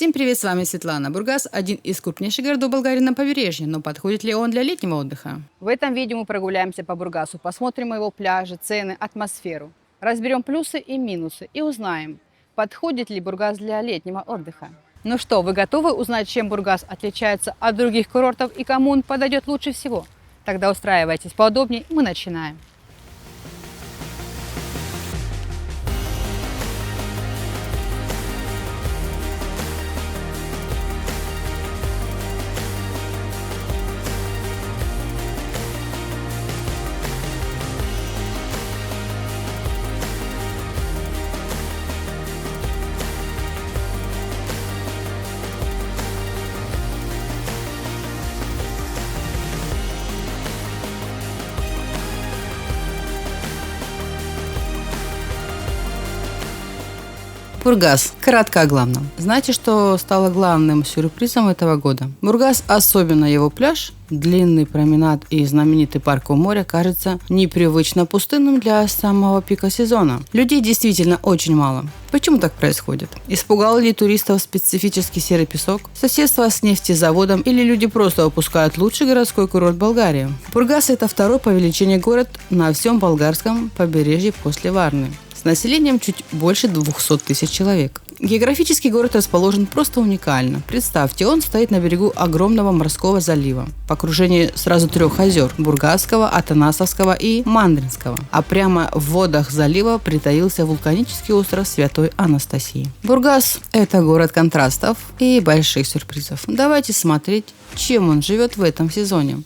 Всем привет, с вами Светлана. Бургас – один из крупнейших городов Болгарии на побережье, но подходит ли он для летнего отдыха? В этом видео мы прогуляемся по Бургасу, посмотрим его пляжи, цены, атмосферу. Разберем плюсы и минусы и узнаем, подходит ли Бургас для летнего отдыха. Ну что, вы готовы узнать, чем Бургас отличается от других курортов и кому он подойдет лучше всего? Тогда устраивайтесь поудобнее, мы начинаем. Бургас. Кратко о главном. Знаете, что стало главным сюрпризом этого года? Бургас, особенно его пляж, длинный променад и знаменитый парк у моря, кажется непривычно пустынным для самого пика сезона. Людей действительно очень мало. Почему так происходит? Испугал ли туристов специфический серый песок, соседство с нефтезаводом или люди просто упускают лучший городской курорт Болгарии? Бургас – это второй по величине город на всем болгарском побережье после Варны, с населением чуть больше 200 тысяч человек. Географический город расположен просто уникально. Представьте, он стоит на берегу огромного морского залива, в окружении сразу 3 озер – Бургасского, Атанасовского и Мандринского. А прямо в водах залива притаился вулканический остров Святой Анастасии. Бургас – это город контрастов и больших сюрпризов. Давайте смотреть, чем он живет в этом сезоне.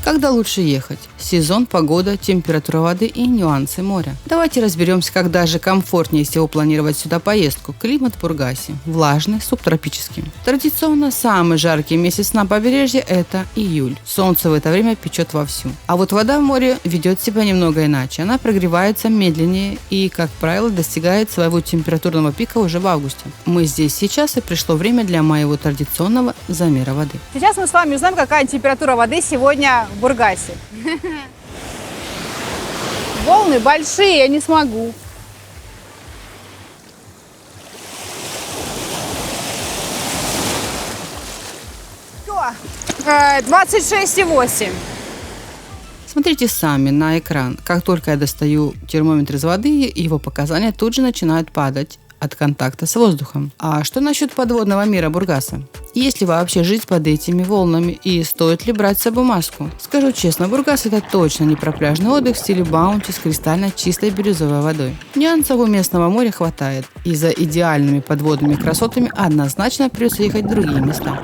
Когда лучше ехать? Сезон, погода, температура воды и нюансы моря. Давайте разберемся, когда же комфортнее всего планировать сюда поездку. Климат в Бургасе. Влажный, субтропический. Традиционно самый жаркий месяц на побережье – это июль. Солнце в это время печет вовсю. А вот вода в море ведет себя немного иначе. Она прогревается медленнее и, как правило, достигает своего температурного пика уже в августе. Мы здесь сейчас, и пришло время для моего традиционного замера воды. Сейчас мы с вами узнаем, какая температура воды сегодня в Бургасе. Волны большие, я не смогу. Все, 26,8. Смотрите сами на экран. Как только я достаю термометр из воды, его показания тут же начинают падать от контакта с воздухом. А что насчет подводного мира Бургаса? Есть ли вообще жить под этими волнами и стоит ли брать с собой маску? Скажу честно, Бургас – это точно не про пляжный отдых в стиле баунти с кристально чистой бирюзовой водой. Нюансов у местного моря хватает, и за идеальными подводными красотами однозначно придется ехать в другие места.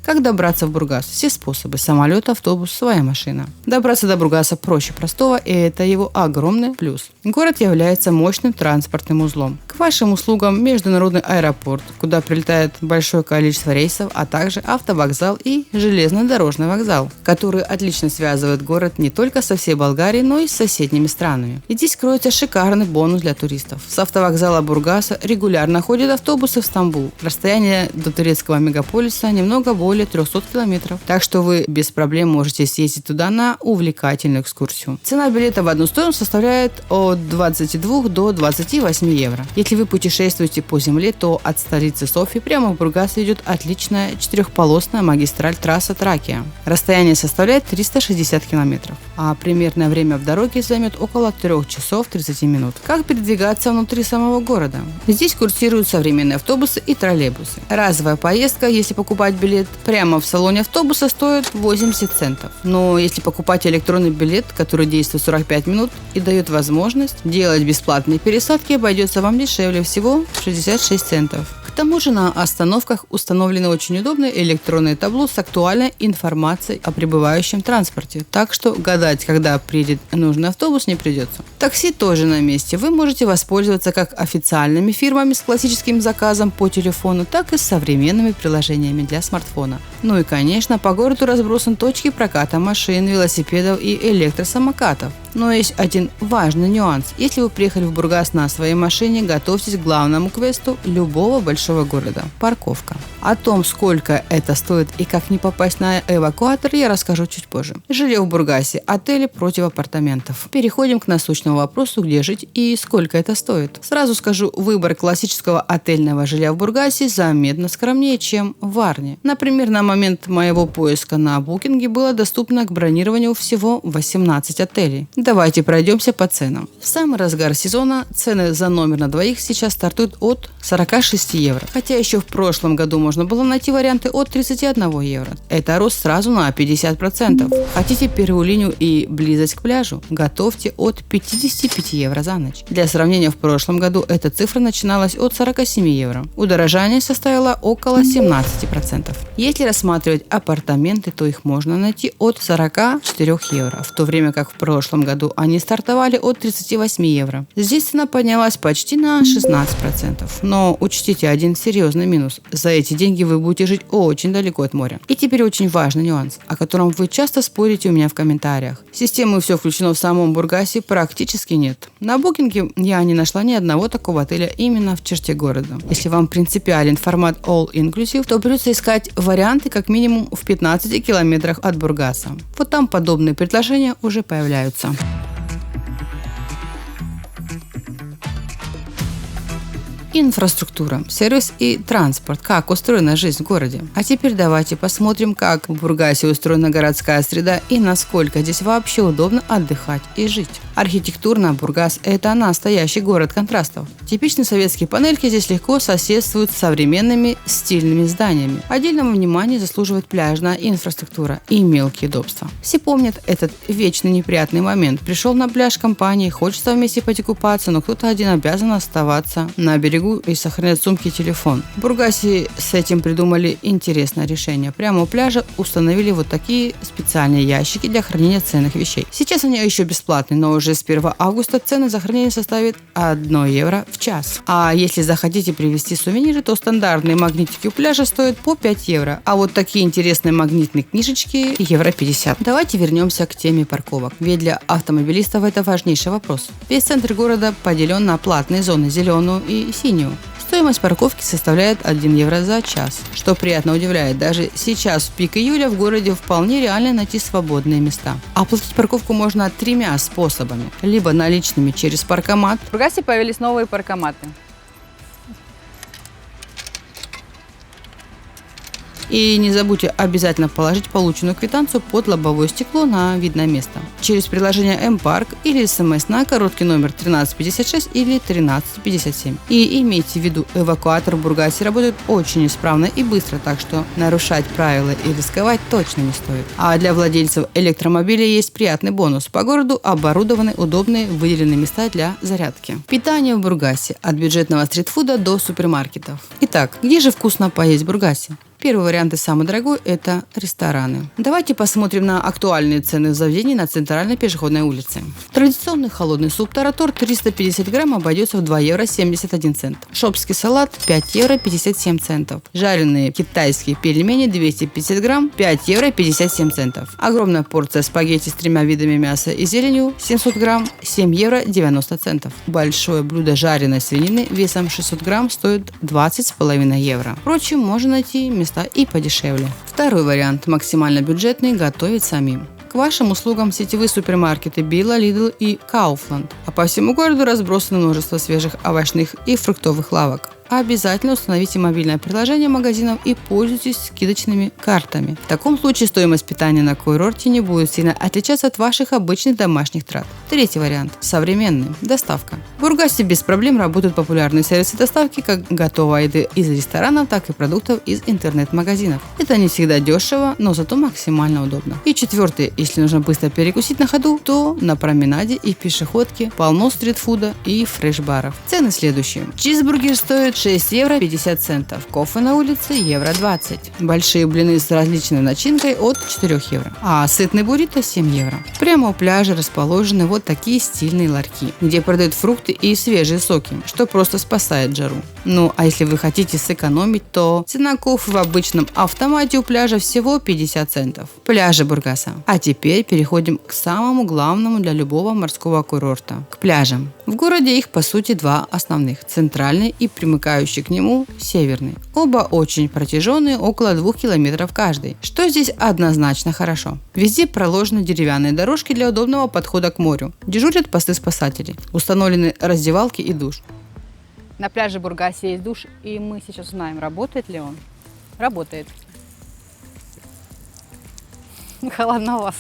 Как добраться в Бургас? Все способы. Самолет, автобус, своя машина. Добраться до Бургаса проще простого, и это его огромный плюс. Город является мощным транспортным узлом. К вашим услугам международный аэропорт, куда прилетает большое количество рейсов, а также автовокзал и железнодорожный вокзал, которые отлично связывают город не только со всей Болгарией, но и с соседними странами. И здесь кроется шикарный бонус для туристов. С автовокзала Бургаса регулярно ходят автобусы в Стамбул. Расстояние до турецкого мегаполиса немного более 300 километров, так что вы без проблем можете съездить туда на увлекательную экскурсию. Цена билета в одну сторону составляет от 22 до 28 евро. Если вы путешествуете по земле, то от столицы Софии прямо в Бургас идет отличная 4-полосная магистраль трасса Тракия. Расстояние составляет 360 километров, а примерное время в дороге займет около 3 часов 30 минут. Как передвигаться внутри самого города? Здесь курсируют современные автобусы и троллейбусы. Разовая поездка, если покупать билет прямо в салоне автобуса, стоит 80 центов. Но если покупать электронный билет, который действует 45 минут и дает возможность делать бесплатные пересадки, обойдется вам дешевле всего 66 центов. К тому же на остановках установлены очень удобные электронные табло с актуальной информацией о прибывающем транспорте, так что гадать, когда приедет нужный автобус, не придется. Такси тоже на месте. Вы можете воспользоваться как официальными фирмами с классическим заказом по телефону, так и с современными приложениями для смартфона. Ну и, конечно, по городу разбросаны точки проката машин, велосипедов и электросамокатов. Но есть один важный нюанс. Если вы приехали в Бургас на своей машине, готовьтесь к главному квесту любого большого города – парковка. О том, сколько это стоит и как не попасть на эвакуатор, я расскажу чуть позже. Жилье в Бургасе – отели против апартаментов. Переходим к насущному вопросу, где жить и сколько это стоит. Сразу скажу, выбор классического отельного жилья в Бургасе заметно скромнее, чем в Варне. Например, на момент моего поиска на Booking было доступно к бронированию всего 18 отелей. Давайте пройдемся по ценам. В самый разгар сезона цены за номер на двоих сейчас стартуют от 46 евро. Хотя еще в прошлом году можно было найти варианты от 31 евро. Это рост сразу на 50%. Хотите первую линию и близость к пляжу? Готовьте от 55 евро за ночь. Для сравнения, в прошлом году эта цифра начиналась от 47 евро. Удорожание составило около 17%. Если рассматривать апартаменты, то их можно найти от 44 евро, в то время как в прошлом году они стартовали от 38 евро. Здесь цена поднялась почти на 16%. Но учтите один серьезный минус. За эти деньги вы будете жить очень далеко от моря. И теперь очень важный нюанс, о котором вы часто спорите у меня в комментариях. Системы «Все включено» в самом Бургасе практически нет. На Букинге я не нашла ни одного такого отеля именно в черте города. Если вам принципиален формат All Inclusive, то придется искать варианты как минимум в 15 километрах от Бургаса. Вот там подобные предложения уже появляются. Инфраструктура, сервис и транспорт. Как устроена жизнь в городе. А теперь давайте посмотрим, как в Бургасе устроена городская среда и насколько здесь вообще удобно отдыхать и жить. Архитектурно Бургас – это настоящий город контрастов. Типичные советские панельки здесь легко соседствуют с современными стильными зданиями. Отдельного внимания заслуживает пляжная инфраструктура и мелкие удобства. Все помнят этот вечно неприятный момент. Пришел на пляж компании, хочется вместе пойти купаться, но кто-то один обязан оставаться на берегу и сохранять сумки и телефон. В Бургасе с этим придумали интересное решение. Прямо у пляжа установили вот такие специальные ящики для хранения ценных вещей. Сейчас они еще бесплатные, но уже с 1 августа цены за хранение составят 1 евро в час. А если захотите привезти сувениры, то стандартные магнитики у пляжа стоят по 5 евро. А вот такие интересные магнитные книжечки евро 50. Давайте вернемся к теме парковок. Ведь для автомобилистов это важнейший вопрос. Весь центр города поделен на платные зоны, зеленую и синюю. Стоимость парковки составляет 1 евро за час, что приятно удивляет. Даже сейчас, в пик июля, в городе вполне реально найти свободные места. Оплатить парковку можно 3 способами. Либо наличными через паркомат. В Бургасе появились новые паркоматы. И не забудьте обязательно положить полученную квитанцию под лобовое стекло на видное место. Через приложение М-Парк или СМС на короткий номер 1356 или 1357. И имейте в виду, эвакуатор в Бургасе работает очень исправно и быстро, так что нарушать правила и рисковать точно не стоит. А для владельцев электромобилей есть приятный бонус. По городу оборудованы удобные выделенные места для зарядки. Питание в Бургасе от бюджетного стритфуда до супермаркетов. Итак, где же вкусно поесть в Бургасе? Первый вариант и самый дорогой – это рестораны. Давайте посмотрим на актуальные цены в заведении на центральной пешеходной улице. Традиционный холодный суп таратор 350 грамм обойдется в 2 евро 71 цент. Шопский салат 5 евро 57 центов. Жареные китайские пельмени 250 грамм 5 евро 57 центов. Огромная порция спагетти с 3 видами мяса и зеленью 700 грамм 7 евро 90 центов. Большое блюдо жареной свинины весом 600 грамм стоит 20,5 евро. Впрочем, можно найти места и подешевле. Второй вариант, максимально бюджетный, готовить самим. К вашим услугам сетевые супермаркеты Билла, Лидл и Kaufland. А по всему городу разбросано множество свежих овощных и фруктовых лавок. Обязательно установите мобильное приложение магазинов и пользуйтесь скидочными картами. В таком случае стоимость питания на курорте не будет сильно отличаться от ваших обычных домашних трат. Третий вариант – современный. Доставка. В Бургасе без проблем работают популярные сервисы доставки как готовой еды из ресторанов, так и продуктов из интернет-магазинов. Это не всегда дешево, но зато максимально удобно. И четвертый, если нужно быстро перекусить на ходу, то на променаде и пешеходке полно стритфуда и фреш-баров. Цены следующие. Чизбургер стоит 6 евро 50 центов. Кофе на улице евро 20. Большие блины с различной начинкой от 4 евро. А сытный буррито 7 евро. Прямо у пляжа расположены вот такие стильные ларьки, где продают фрукты и свежие соки, что просто спасает жару. Ну, а если вы хотите сэкономить, то цена кофе в обычном автомате у пляжа всего 50 центов. Пляжи Бургаса. А теперь переходим к самому главному для любого морского курорта – к пляжам. В городе их, по сути, два основных – центральный и примыкающий к нему северный. Оба очень протяженные, около 2 километров каждый. Что здесь однозначно хорошо? Везде проложены деревянные дорожки для удобного подхода к морю. Дежурят посты спасателей. Установлены раздевалки и душ. На пляже Бургасе есть душ, и мы сейчас узнаем, работает ли он. Работает. Холодновато.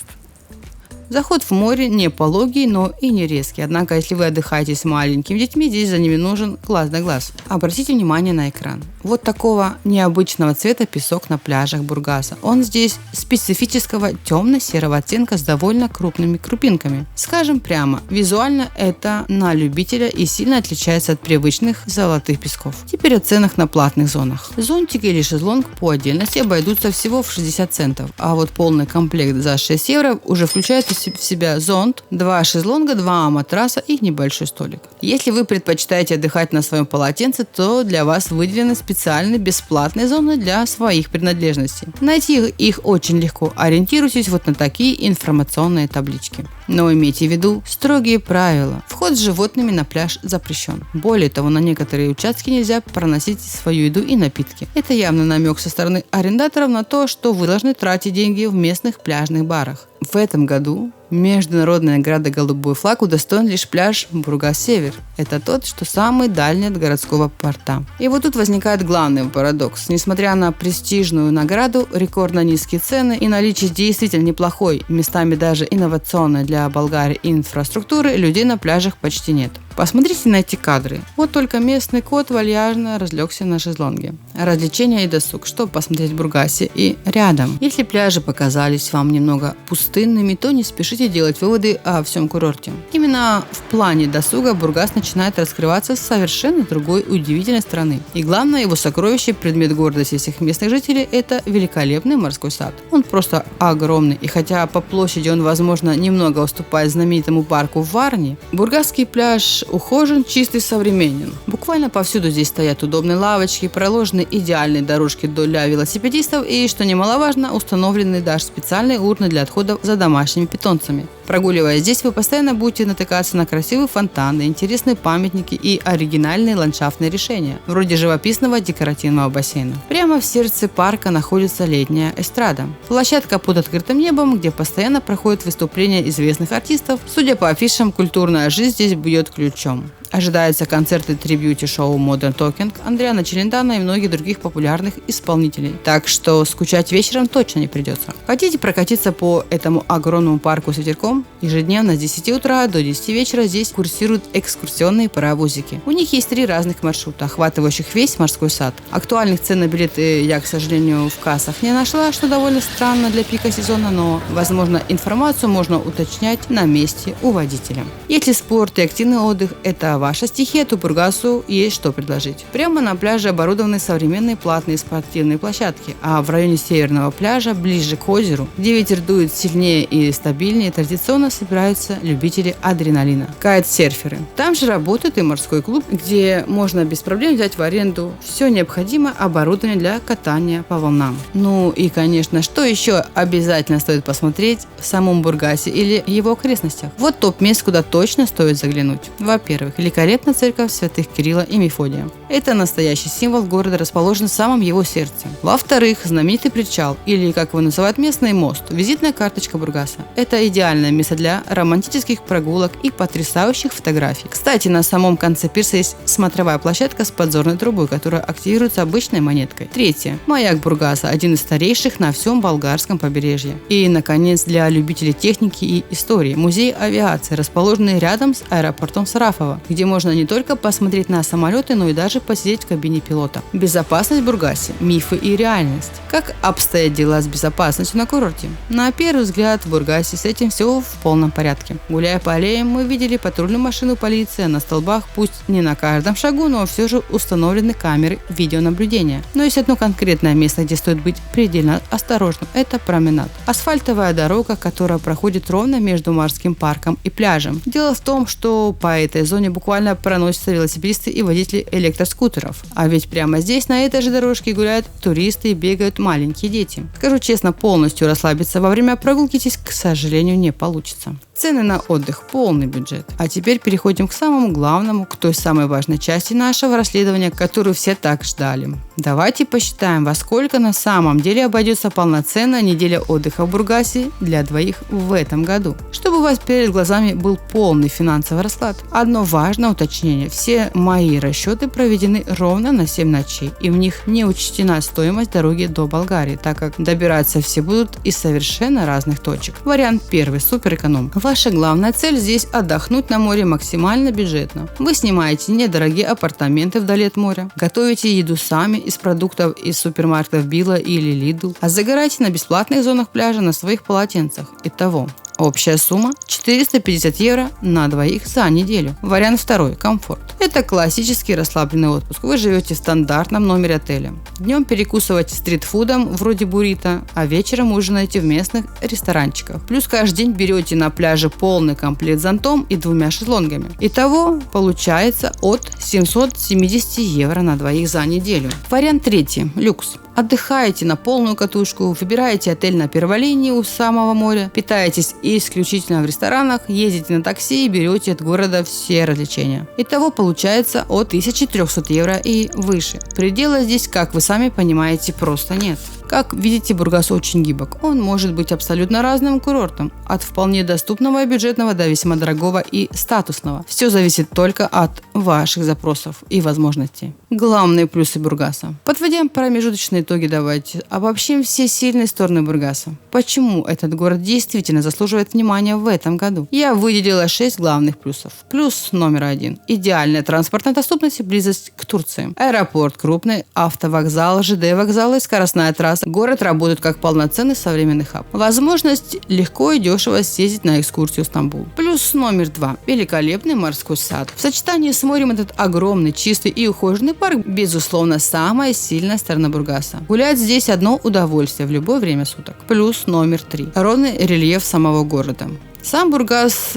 Заход в море не пологий, но и не резкий. Однако, если вы отдыхаете с маленькими детьми, здесь за ними нужен глаз да глаз. Обратите внимание на экран. Вот такого необычного цвета песок на пляжах Бургаса. Он здесь специфического темно-серого оттенка с довольно крупными крупинками. Скажем прямо, визуально это на любителя и сильно отличается от привычных золотых песков. Теперь о ценах на платных зонах. Зонтик или шезлонг по отдельности обойдутся всего в 60 центов, а вот полный комплект за 6 евро уже включает в себя зонт, 2 шезлонга, 2 матраса и небольшой столик. Если вы предпочитаете отдыхать на своем полотенце, то для вас выделены специальные бесплатные зоны для своих принадлежностей. Найти их очень легко. Ориентируйтесь вот на такие информационные таблички. Но имейте в виду строгие правила. Вход с животными на пляж запрещен. Более того, на некоторые участки нельзя проносить свою еду и напитки. Это явно намек со стороны арендаторов на то, что вы должны тратить деньги в местных пляжных барах. В этом году международной награды «Голубой флаг» удостоен лишь пляж Бургас-Север. Это тот, что самый дальний от городского порта. И вот тут возникает главный парадокс. Несмотря на престижную награду, рекордно низкие цены и наличие действительно неплохой, местами даже инновационной для Болгарии инфраструктуры, людей на пляжах почти нет. Посмотрите на эти кадры. Вот только местный кот вальяжно разлегся на шезлонге. Развлечения и досуг, что посмотреть в Бургасе и рядом. Если пляжи показались вам немного пустынными, то не спешите делать выводы о всем курорте. Именно в плане досуга Бургас начинает раскрываться с совершенно другой удивительной стороны. И главное, его сокровище, предмет гордости всех местных жителей, это великолепный морской сад. Он просто огромный, и хотя по площади он, возможно, немного уступает знаменитому парку в Варне, бургасский пляж ухожен, чистый, современен. Буквально повсюду здесь стоят удобные лавочки, проложены идеальные дорожки для велосипедистов и, что немаловажно, установлены даже специальные урны для отходов за домашними питомцами. Прогуливаясь здесь, вы постоянно будете натыкаться на красивые фонтаны, интересные памятники и оригинальные ландшафтные решения, вроде живописного декоративного бассейна. Прямо в сердце парка находится летняя эстрада. Площадка под открытым небом, где постоянно проходят выступления известных артистов. Судя по афишам, культурная жизнь здесь бьет ключом. Ожидаются концерты трибьюти-шоу Modern Talking, Андриана Челентано и многих других популярных исполнителей. Так что скучать вечером точно не придется. Хотите прокатиться по этому огромному парку с ветерком? Ежедневно с 10 утра до 10 вечера здесь курсируют экскурсионные паровозики. У них есть 3 разных маршрута, охватывающих весь морской сад. Актуальных цен на билеты я, к сожалению, в кассах не нашла, что довольно странно для пика сезона, но, возможно, информацию можно уточнять на месте у водителя. Если спорт и активный отдых – это ваша стихия, то Бургасу есть что предложить. Прямо на пляже оборудованы современные платные спортивные площадки, а в районе северного пляжа, ближе к озеру, где ветер дует сильнее и стабильнее, традиционно собираются любители адреналина – кайт-серферы. Там же работает и морской клуб, где можно без проблем взять в аренду все необходимое оборудование для катания по волнам. Ну и, конечно, что еще обязательно стоит посмотреть в самом Бургасе или его окрестностях? Вот топ мест, куда точно стоит заглянуть. Во-первых, великолепная церковь святых Кирилла и Мефодия. Это настоящий символ города, расположен в самом его сердце. Во-вторых, знаменитый причал, или, как его называют местные, мост. Визитная карточка Бургаса. Это идеальное место для романтических прогулок и потрясающих фотографий. Кстати, на самом конце пирса есть смотровая площадка с подзорной трубой, которая активируется обычной монеткой. Третье. Маяк Бургаса, один из старейших на всем болгарском побережье. И, наконец, для любителей техники и истории, музей авиации, расположенный рядом с аэропортом Сарафово, где можно не только посмотреть на самолеты, но и даже посидеть в кабине пилота. Безопасность в Бургасе. Мифы и реальность. Как обстоят дела с безопасностью на курорте? На первый взгляд, в Бургасе с этим все в полном порядке. Гуляя по аллеям, мы видели патрульную машину полиции, на столбах, пусть не на каждом шагу, но все же установлены камеры видеонаблюдения. Но есть одно конкретное место, где стоит быть предельно осторожным. Это променад. Асфальтовая дорога, которая проходит ровно между морским парком и пляжем. Дело в том, что по этой зоне буквально проносятся велосипедисты и водители электроскутеров. скутеров. А ведь прямо здесь, на этой же дорожке, гуляют туристы и бегают маленькие дети. Скажу честно, полностью расслабиться во время прогулки здесь, к сожалению, не получится. Цены на отдых – полный бюджет. А теперь переходим к самому главному, к той самой важной части нашего расследования, которую все так ждали. Давайте посчитаем, во сколько на самом деле обойдется полноценная неделя отдыха в Бургасе для двоих в этом году. Чтобы у вас перед глазами был полный финансовый расклад. Одно важное уточнение. Все мои расчеты проведены ровно на 7 ночей, и в них не учтена стоимость дороги до Болгарии, так как добираться все будут из совершенно разных точек. Вариант первый – суперэконом. Ваша главная цель здесь – отдохнуть на море максимально бюджетно. Вы снимаете недорогие апартаменты вдали от моря, готовите еду сами из продуктов из супермаркетов Билла или Lidl, а загораете на бесплатных зонах пляжа на своих полотенцах. Итого, общая сумма 450 евро на двоих за неделю. Вариант второй – комфорт. Это классический расслабленный отпуск. Вы живете в стандартном номере отеля. Днем перекусываете стритфудом вроде буррито, а вечером ужинаете в местных ресторанчиках. Плюс каждый день берете на пляже полный комплект с зонтом и 2 шезлонгами. Итого получается от 770 евро на двоих за неделю. Вариант третий – люкс. Отдыхаете на полную катушку, выбираете отель на первой линии у самого моря, питаетесь исключительно в ресторанах, ездите на такси и берете от города все развлечения. Итого получается от 1300 евро и выше. Предела здесь, как вы сами понимаете, просто нет. Как видите, Бургас очень гибок. Он может быть абсолютно разным курортом. От вполне доступного и бюджетного до весьма дорогого и статусного. Все зависит только от ваших запросов и возможностей. Главные плюсы Бургаса. Подводя промежуточные итоги, давайте обобщим все сильные стороны Бургаса. Почему этот город действительно заслуживает внимания в этом году? Я выделила 6 главных плюсов. Плюс номер 1. Идеальная транспортная доступность и близость к Турции. Аэропорт крупный, автовокзал, ЖД-вокзал и скоростная трасса. Город работает как полноценный современный хаб. Возможность легко и дешево съездить на экскурсию в Стамбул. Плюс номер 2. Великолепный морской сад. В сочетании с морем этот огромный, чистый и ухоженный парк, безусловно, самая сильная сторона Бургаса. Гулять здесь одно удовольствие в любое время суток. Плюс номер 3. Ровный рельеф самого города. Сам Бургас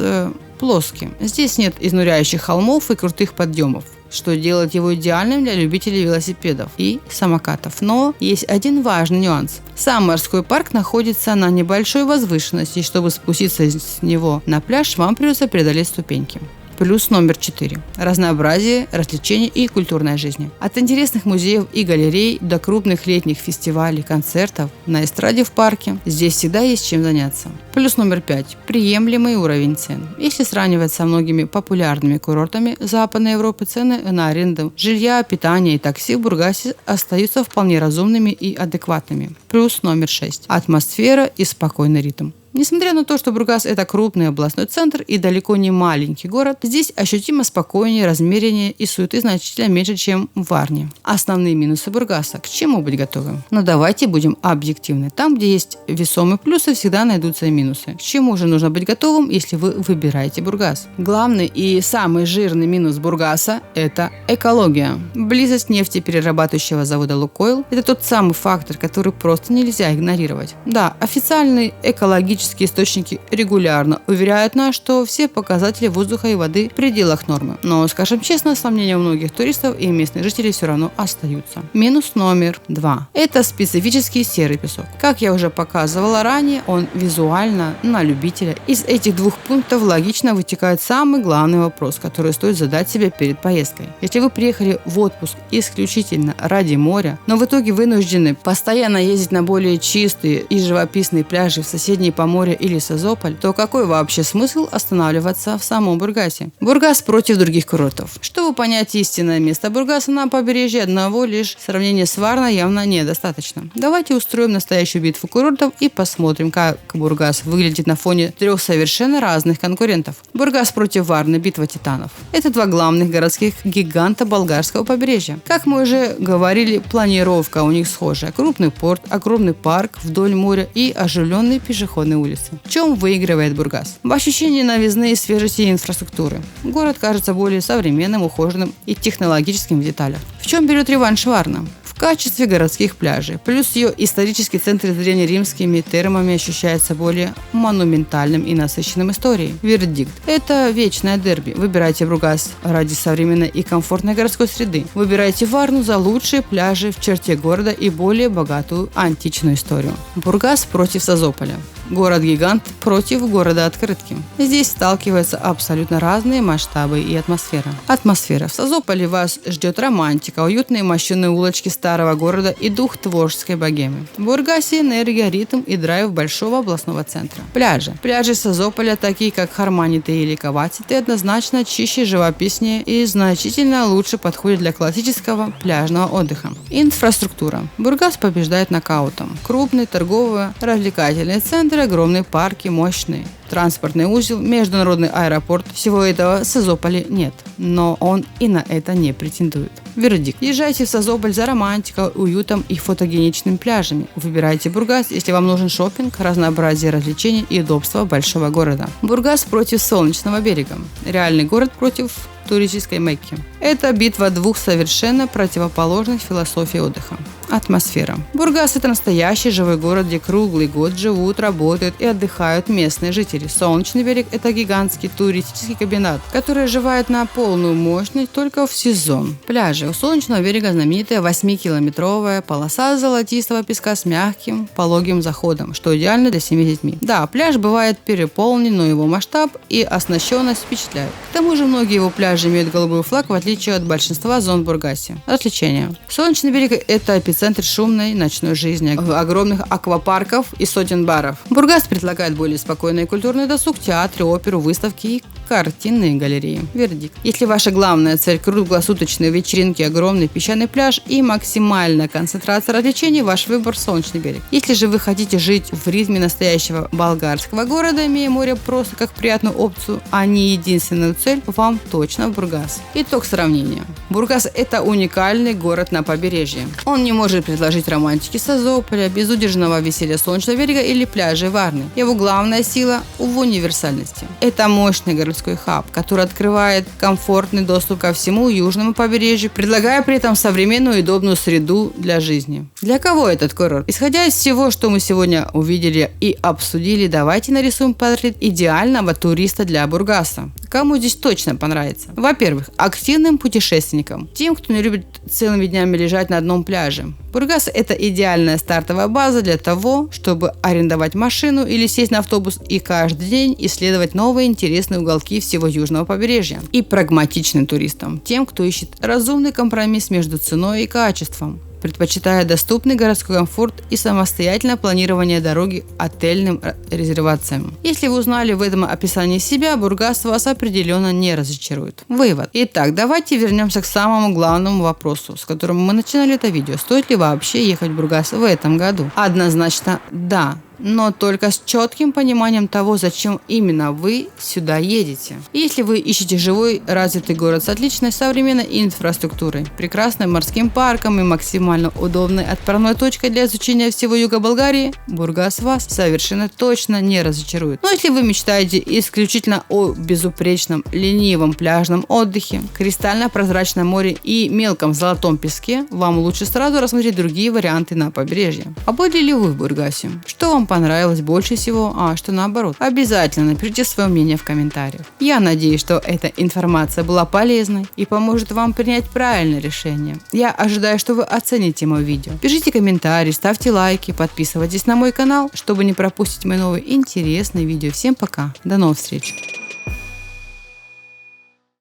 плоский. Здесь нет изнуряющих холмов и крутых подъемов, что делает его идеальным для любителей велосипедов и самокатов. Но есть один важный нюанс. Сам морской парк находится на небольшой возвышенности, и чтобы спуститься с него на пляж, вам придется преодолеть ступеньки. Плюс номер 4. Разнообразие, развлечений и культурной жизни. От интересных музеев и галерей до крупных летних фестивалей, концертов на эстраде в парке. Здесь всегда есть чем заняться. Плюс номер 5. Приемлемый уровень цен. Если сравнивать со многими популярными курортами Западной Европы, цены на аренду жилья, питание и такси в Бургасе остаются вполне разумными и адекватными. Плюс номер 6. Атмосфера и спокойный ритм. Несмотря на то, что Бургас – это крупный областной центр и далеко не маленький город, здесь ощутимо спокойнее, размереннее и суеты значительно меньше, чем в Варне. Основные минусы Бургаса. К чему быть готовым? Но давайте будем объективны. Там, где есть весомые плюсы, всегда найдутся и минусы. К чему же нужно быть готовым, если вы выбираете Бургас? Главный и самый жирный минус Бургаса – это экология. Близость нефтеперерабатывающего завода «Лукойл» – это тот самый фактор, который просто нельзя игнорировать. Да, официальный экологический источники регулярно уверяют нас, что все показатели воздуха и воды в пределах нормы. Но, скажем честно, сомнения у многих туристов и местных жителей все равно остаются. Минус номер 2. Это специфический серый песок. Как я уже показывала ранее, он визуально на любителя. Из этих 2 пунктов логично вытекает самый главный вопрос, который стоит задать себе перед поездкой. Если вы приехали в отпуск исключительно ради моря, но в итоге вынуждены постоянно ездить на более чистые и живописные пляжи в соседние поморья или Созополь, то какой вообще смысл останавливаться в самом Бургасе? Бургас против других курортов. Чтобы понять истинное место Бургаса на побережье, одного лишь сравнения с Варной явно недостаточно. Давайте устроим настоящую битву курортов и посмотрим, как Бургас выглядит на фоне 3 совершенно разных конкурентов. Бургас против Варны, битва титанов. Это 2 главных городских гиганта болгарского побережья. Как мы уже говорили, планировка у них схожая. Крупный порт, огромный парк вдоль моря и оживленный пешеходный улицы. В чем выигрывает Бургас? В ощущении новизны и свежести инфраструктуры. Город кажется более современным, ухоженным и технологическим в деталях. В чем берет реванш Варна? В в качестве городских пляжей. Плюс ее исторический центр с древнеримскими термами ощущается более монументальным и насыщенным историей. Вердикт. Это вечное дерби. Выбирайте Бургас ради современной и комфортной городской среды. Выбирайте Варну за лучшие пляжи в черте города и более богатую античную историю. Бургас против Созополя. Город-гигант против города-открытки. Здесь сталкиваются абсолютно разные масштабы и атмосфера. Атмосфера. В Созополе вас ждет романтика, уютные мощеные улочки старого города и дух творческой богемы. В Бургасе энергия, ритм и драйв большого областного центра. Пляжи. Пляжи Созополя, такие как Харманиты или Каватиты, однозначно чище, живописнее и значительно лучше подходят для классического пляжного отдыха. Инфраструктура. Бургас побеждает нокаутом. Крупный, торговый, развлекательный центр, огромные парки, мощный транспортный узел, международный аэропорт. Всего этого в Созополе нет, но он и на это не претендует. Вердикт. Езжайте в Созополь за романтикой, уютом и фотогеничными пляжами. Выбирайте Бургас, если вам нужен шопинг, разнообразие развлечений и удобство большого города. Бургас против Солнечного берега. Реальный город против туристической Мекки. Это битва двух совершенно противоположных философий отдыха. Атмосфера. Бургас – это настоящий живой город, где круглый год живут, работают и отдыхают местные жители. Солнечный берег – это гигантский туристический комбинат, который оживает на полную мощность только в сезон. Пляжи. У Солнечного берега знаменитая 8-километровая полоса золотистого песка с мягким пологим заходом, что идеально для семьи с детьми. Да, пляж бывает переполнен, но его масштаб и оснащенность впечатляют. К тому же многие его пляжи имеют голубой флаг, в отличие от большинства зон в Бургасе. Развлечения. Солнечный берег – это эпицентр шумной ночной жизни, огромных аквапарков и сотен баров. Бургас предлагает более спокойный и культурный досуг, театры, оперу, выставки и картинные галереи. Вердикт. Если ваша главная цель – круглосуточные вечеринки, огромный песчаный пляж и максимальная концентрация развлечений, ваш выбор – Солнечный берег. Если же вы хотите жить в ритме настоящего болгарского города, имея море просто как приятную опцию, а не единственную цель, вам точно в Бургас. Итог сравнения. Бургас – это уникальный город на побережье. Он не может предложить романтики Созополя, безудержного веселья Солнечного берега или пляжей Варны. Его главная сила в универсальности. Это мощный городской хаб, который открывает комфортный доступ ко всему южному побережью, предлагая при этом современную и удобную среду для жизни. Для кого этот курорт? Исходя из всего, что мы сегодня увидели и обсудили, давайте нарисуем портрет идеального туриста для Бургаса. Кому здесь точно понравится? Во-первых, активным путешественникам, тем, кто не любит целыми днями лежать на одном пляже. Бургас – это идеальная стартовая база для того, чтобы арендовать машину или сесть на автобус и каждый день исследовать новые интересные уголки всего южного побережья. И прагматичным туристам, тем, кто ищет разумный компромисс между ценой и качеством, предпочитая доступный городской комфорт и самостоятельное планирование дороги отельным резервациям. Если вы узнали в этом описании себя, Бургас вас определенно не разочарует. Вывод. Итак, давайте вернемся к самому главному вопросу, с которым мы начинали это видео. Стоит ли вообще ехать в Бургас в этом году? Однозначно да. Но только с четким пониманием того, зачем именно вы сюда едете. Если вы ищете живой, развитый город с отличной современной инфраструктурой, прекрасным морским парком и максимально удобной отправной точкой для изучения всего юга Болгарии, Бургас вас совершенно точно не разочарует. Но если вы мечтаете исключительно о безупречном, ленивом пляжном отдыхе, кристально-прозрачном море и мелком золотом песке, вам лучше сразу рассмотреть другие варианты на побережье. А были ли вы в Бургасе? Что вам понравилось больше всего, а что наоборот? Обязательно напишите свое мнение в комментариях. Я надеюсь, что эта информация была полезной и поможет вам принять правильное решение. Я ожидаю, что вы оцените мое видео. Пишите комментарии, ставьте лайки, подписывайтесь на мой канал, чтобы не пропустить мои новые интересные видео. Всем пока, до новых встреч!